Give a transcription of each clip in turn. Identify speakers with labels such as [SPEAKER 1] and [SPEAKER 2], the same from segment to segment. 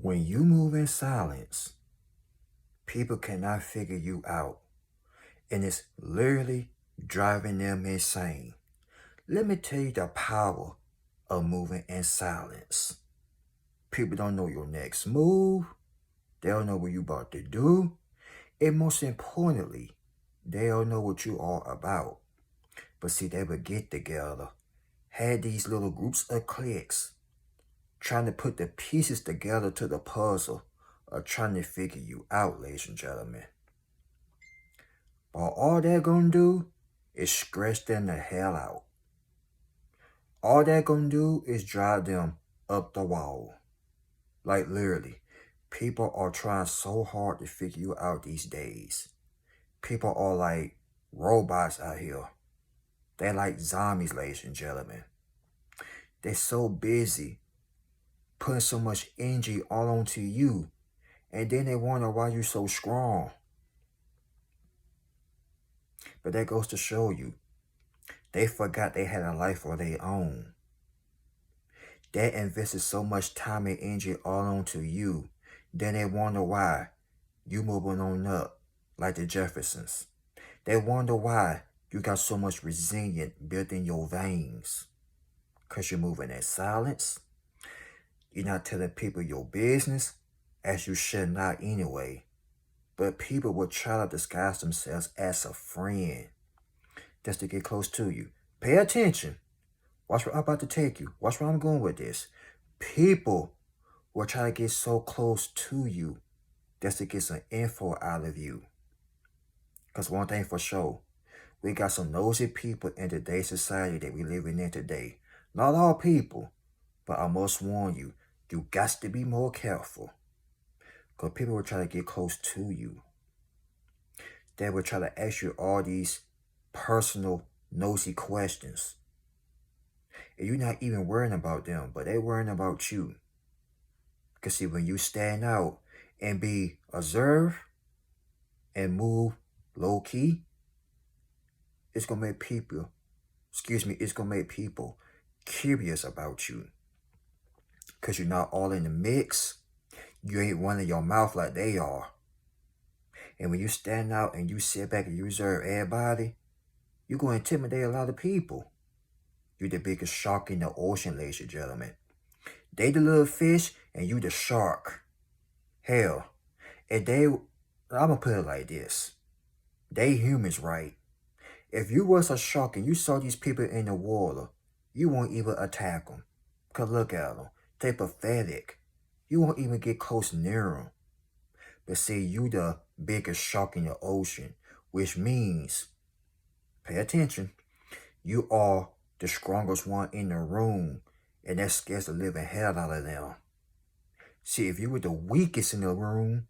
[SPEAKER 1] When you move in silence, people cannot figure you out, and it's literally driving them insane. Let me tell you the power of moving in silence. People don't know your next move, they don't know what you about to do, and most importantly, they don't know what you are about. But see, they would get together, had these little groups of cliques, trying to put the pieces together to the puzzle, or trying to figure you out, ladies and gentlemen. But all they're gonna do is stress them the hell out. All they're gonna do is drive them up the wall. Like literally, people are trying so hard to figure you out these days. People are like robots out here. They're like zombies, ladies and gentlemen. They're so busy putting so much energy all onto you, and then they wonder why you're so strong. But that goes to show you, they forgot they had a life of their own. They invested so much time and energy all onto you, then they wonder why you moving on up like the Jeffersons. They wonder why you got so much resilience built in your veins. Because you're moving in silence. You're not telling people your business, as you should not anyway. But people will try to disguise themselves as a friend just to get close to you. Pay attention. Watch where I'm about to take you. Watch where I'm going with this. People will try to get so close to you just to get some info out of you. Because one thing for sure, we got some nosy people in today's society that we living in today. Not all people, but I must warn you, you got to be more careful. Because people will try to get close to you. They will try to ask you all these personal, nosy questions. And you're not even worrying about them, but they're worrying about you. Because see, when you stand out and be observed and move low-key, it's going to make people, it's going to make people curious about you. Because you're not all in the mix. You ain't running your mouth like they are. And when you stand out and you sit back and you observe everybody, you're going to intimidate a lot of people. You're the biggest shark in the ocean, ladies and gentlemen. They the little fish and you the shark. Hell, I'm going to put it like this. They humans, right? If you was a shark and you saw these people in the water, you won't even attack them. Because look at them. They pathetic. You won't even get close near them. But see, you the biggest shark in the ocean, which means, pay attention, you are the strongest one in the room, and that scares the living hell out of them. See, if you were the weakest in the room,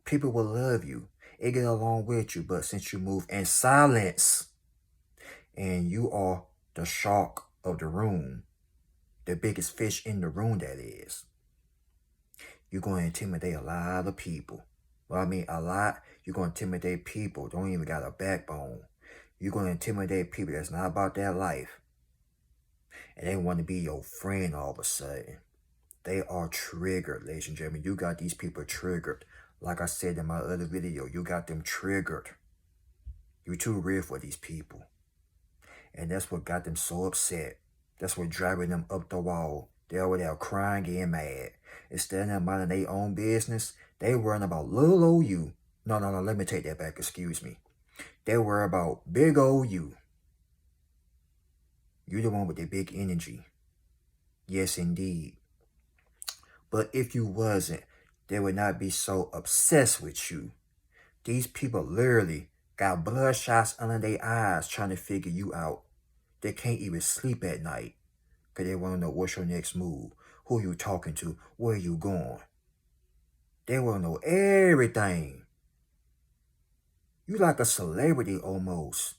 [SPEAKER 1] people will love you and get along with you, but since you move in silence, and you are the shark of the room, the biggest fish in the room that is, you're going to intimidate a lot of people. Well, I mean a lot, you're going to intimidate people, don't even got a backbone. You're going to intimidate people that's not about their life. And they want to be your friend all of a sudden. They are triggered, ladies and gentlemen. You got these people triggered. Like I said in my other video, you got them triggered. You're too real for these people. And that's what got them so upset. That's what driving them up the wall. They're over there crying, getting mad. Instead of minding their own business, they worrying about little old you. No, let me take that back, excuse me. They worry about big old you. You're the one with the big energy. Yes, indeed. But if you wasn't, they would not be so obsessed with you. These people literally got bloodshot under their eyes trying to figure you out. They can't even sleep at night because they want to know what's your next move, who you talking to, where you going. They want to know everything. You like a celebrity almost.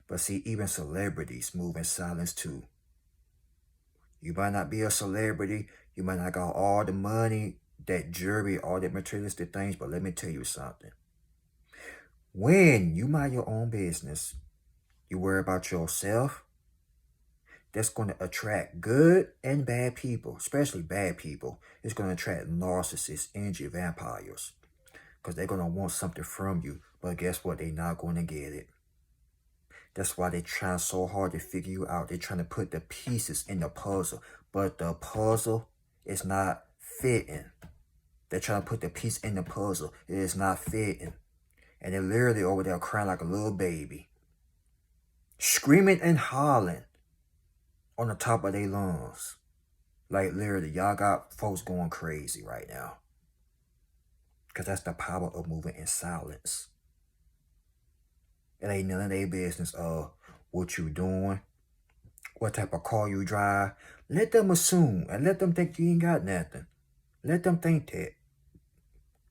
[SPEAKER 1] But see, even celebrities move in silence too. You might not be a celebrity. You might not got all the money, that jewelry, all that materialistic things. But let me tell you something. When you mind your own business, you worry about yourself, that's going to attract good and bad people, especially bad people. It's going to attract narcissists, energy vampires, because they're going to want something from you. But guess what? They're not going to get it. That's why they're trying so hard to figure you out. They're trying to put the pieces in the puzzle, but the puzzle is not fitting. They're trying to put the piece in the puzzle. It is not fitting. And they're literally over there crying like a little baby, screaming and hollering on the top of their lungs. Like literally, y'all got folks going crazy right now. Because that's the power of moving in silence. It ain't none of their business of what you doing, what type of car you drive. Let them assume and let them think you ain't got nothing. Let them think that.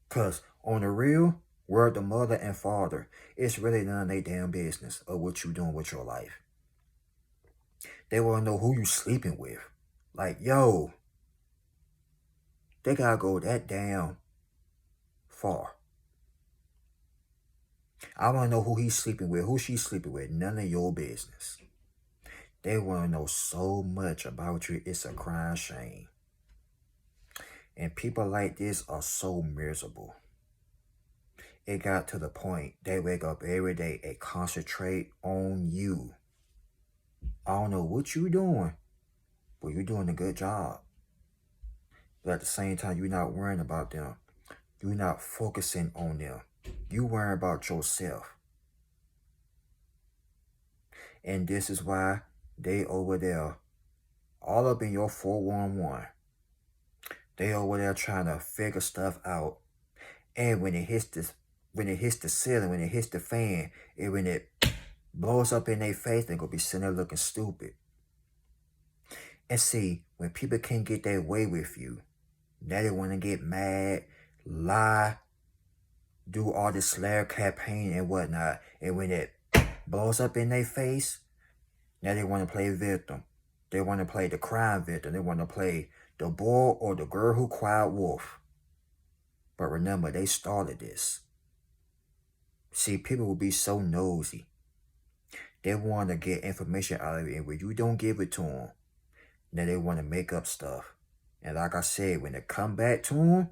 [SPEAKER 1] Because on the real, word the mother and father, it's really none of their damn business of what you doing with your life. They want to know who you sleeping with. Like, yo, they gotta go that damn far. I want to know who he's sleeping with, who she's sleeping with. None of your business. They want to know so much about you. It's a crying shame. And people like this are so miserable. It got to the point they wake up every day and concentrate on you. I don't know what you doing, but you're doing a good job. But at the same time, you're not worrying about them. You're not focusing on them. You worrying about yourself. And this is why they over there, all up in your 411. They over there trying to figure stuff out. And when it hits the ceiling, when it hits the fan, and when it blows up in their face, they're gonna be sitting there looking stupid. And see, when people can't get their way with you, now they want to get mad, lie, do all this slayer campaign and whatnot. And when it blows up in their face, now they want to play victim. They want to play the crime victim. They want to play the boy or the girl who cried wolf. But remember, they started this. See, people will be so nosy. They want to get information out of it. And when you don't give it to them, then they want to make up stuff. And like I said, when they come back to them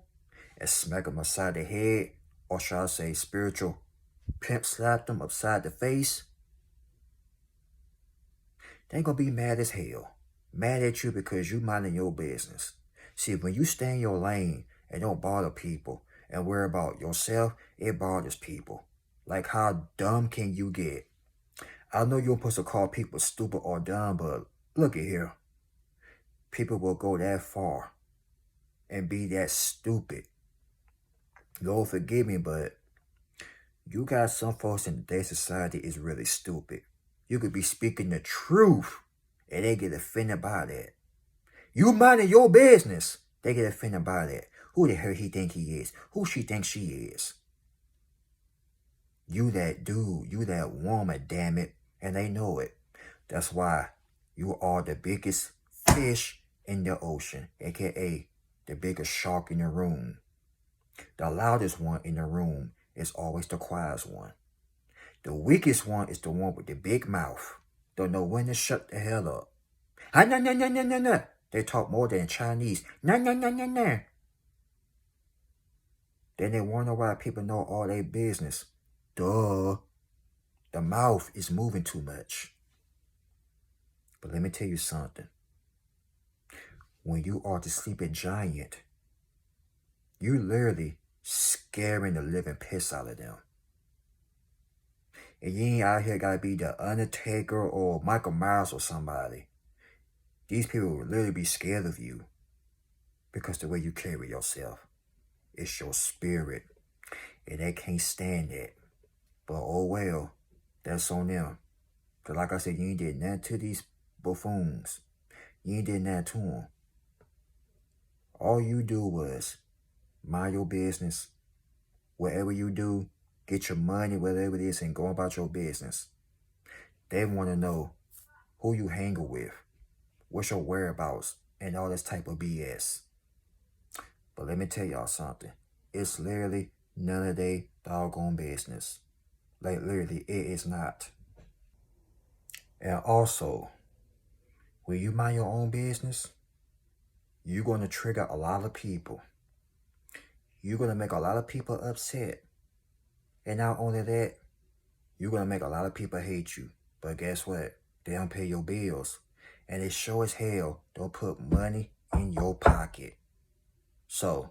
[SPEAKER 1] and smack them upside the head, or should I say spiritual pimp slap them upside the face, they going to be mad as hell. Mad at you because you minding your business. See, when you stay in your lane and don't bother people and worry about yourself, it bothers people. Like, how dumb can you get? I know you're supposed to call people stupid or dumb, but look at here. People will go that far and be that stupid. Lord forgive me, but you got some folks in today's society is really stupid. You could be speaking the truth and they get offended by that. You minding your business, they get offended by that. Who the hell he think he is? Who she thinks she is? You that dude, you that woman, damn it. And they know it. That's why you are the biggest fish in the ocean, aka the biggest shark in the room. The loudest one in the room is always the quietest one. The weakest one is the one with the big mouth. Don't know when to shut the hell up. Ah, nah, nah, nah, nah, nah, nah. They talk more than Chinese. Nah, nah, nah, nah, nah. Then they wonder why people know all their business. Duh. The mouth is moving too much. But let me tell you something. When you are the sleeping giant, you literally scaring the living piss out of them. And you ain't out here gotta be the Undertaker or Michael Myers or somebody. These people will literally be scared of you because the way you carry yourself. It's your spirit. And they can't stand that. But oh well, that's on them. Because like I said, you ain't did nothing to these buffoons. You ain't did nothing to them. All you do was mind your business. Whatever you do, get your money, whatever it is, and go about your business. They want to know who you hanging with, what's your whereabouts, and all this type of BS. But let me tell y'all something. It's literally none of their doggone business. Like literally, it is not. And also, When you mind your own business, you're going to trigger a lot of people. You're going to make a lot of people upset. And not only that, you're going to make a lot of people hate you. But guess what? They don't pay your bills. And they sure as hell don't put money in your pocket. So,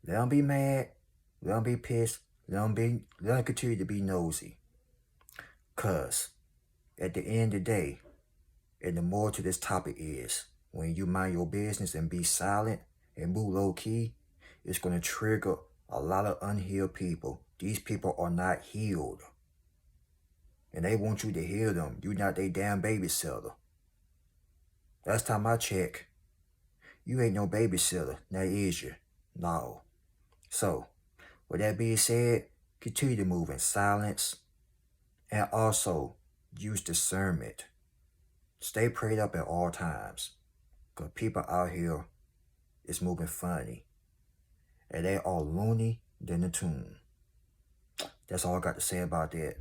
[SPEAKER 1] let them be mad. Let them be pissed. Let them continue to be nosy. Because at the end of the day, and the more to this topic is, when you mind your business and be silent and move low key, it's going to trigger a lot of unhealed people. These people are not healed. And they want you to heal them. You're not their damn babysitter. Last time I checked, you ain't no babysitter. Now is you? No. So, with that being said, continue to move in silence. And also, use discernment. Stay prayed up at all times. Because people out here is moving funny. And they are loony than a tune. That's all I got to say about that.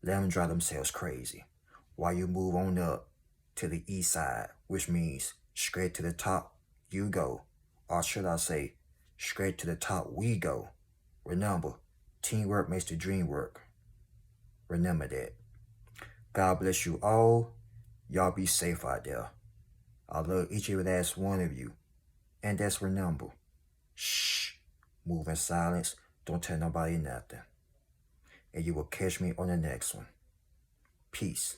[SPEAKER 1] Let them drive themselves crazy. While you move on up to the east side, which means straight to the top you go. Or should I say, straight to the top we go. Remember, teamwork makes the dream work. Remember that. God bless you all. Y'all be safe out there. I love each and every last one of you. And that's remember. Shh. Move in silence. Don't tell nobody nothing. And you will catch me on the next one. Peace.